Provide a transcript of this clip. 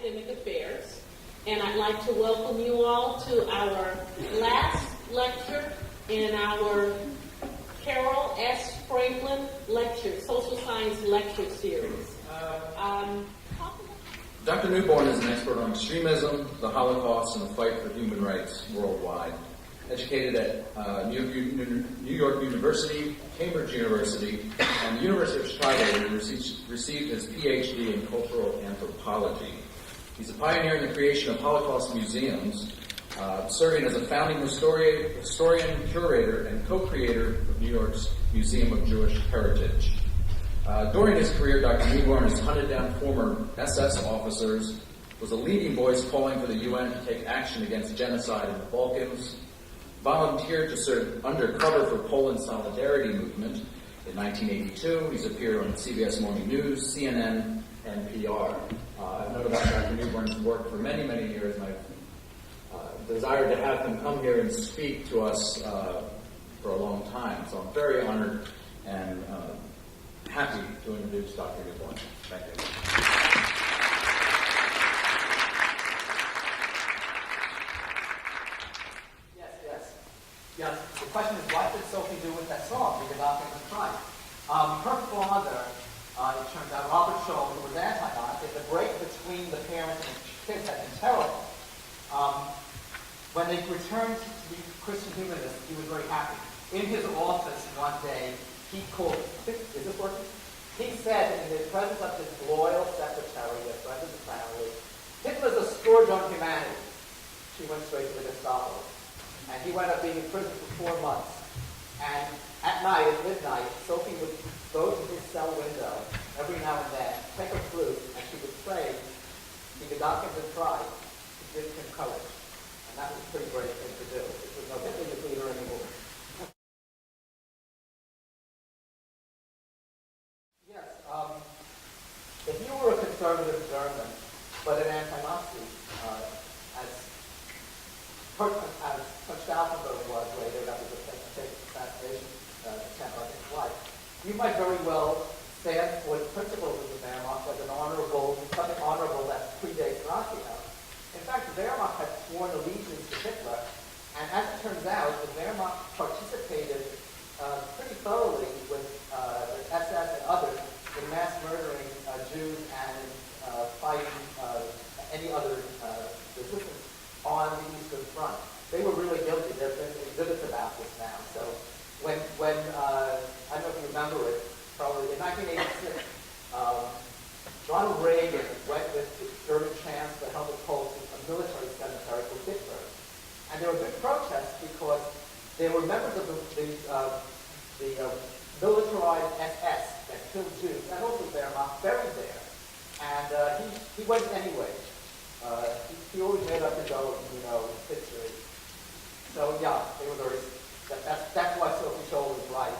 Academic Affairs, and I'd like to welcome you all to our last lecture in our Carol S. Franklin Lecture, Social Science Lecture Series. Dr. Newborn is an expert on extremism, the Holocaust, and the fight for human rights worldwide. Educated at New York University, Cambridge University, and the University of Chicago, where he received his PhD in cultural anthropology. He's a pioneer in the creation of Holocaust museums, serving as a founding historian, curator, and co-creator of New York's Museum of Jewish Heritage. During his career, Dr. Newborn has hunted down former SS officers, was a leading voice calling for the UN to take action against genocide in the Balkans, volunteered to serve undercover for Poland's Solidarity Movement in 1982. He's appeared on CBS Morning News, CNN, and NPR. I've known about Dr. Newborn's work for many, many years, and I've desired to have him come here and speak to us for a long time. So I'm very honored and happy to introduce Dr. Newborn. Thank you. Yes, the question is, what did Sophie do with that song, The Adopting of Christ? Her father, it turns out, Robert Shaw, who was anti-Nazi, the break between the parents and the kids had been terrible. When they returned to be Christian humanists, he was very happy. In his office one day, he called, is this working? He said, in the presence of his loyal secretary, a friend of the family, Hitler's a scourge on humanity. She went straight to the Gestapo. And he wound up being in prison for 4 months. And at night, at midnight, Sophie would go to his cell window every now and then, take a flute, and she would pray, he could not give him pride, to give him courage. And that was a pretty great thing to do. It was no Hitler leader anymore. Yes, if you were a conservative German, but an anti-Nazi, as Stauffenberg was later, that was a assassination attempt on his wife, you might very well stand for the principles of the Wehrmacht as something honorable that predates Nazism. In fact, the Wehrmacht had sworn allegiance to Hitler, and as it turns out, the Wehrmacht participated pretty thoroughly with the SS and others in mass murdering Jews and fighting any other resistance on the Eastern Front. They were really guilty. There have been exhibits about this now. So when I don't know if you remember it, probably in 1986, Ronald Reagan went with the German Chancellor Helmut Kohl to a military cemetery for Pittsburgh. And there were big protests because there were members of the militarized SS that killed Jews and also Wehrmacht buried there. And he went anyway. He always made up his own, history. So yeah, they were very. That's why Sophie Scholl was right.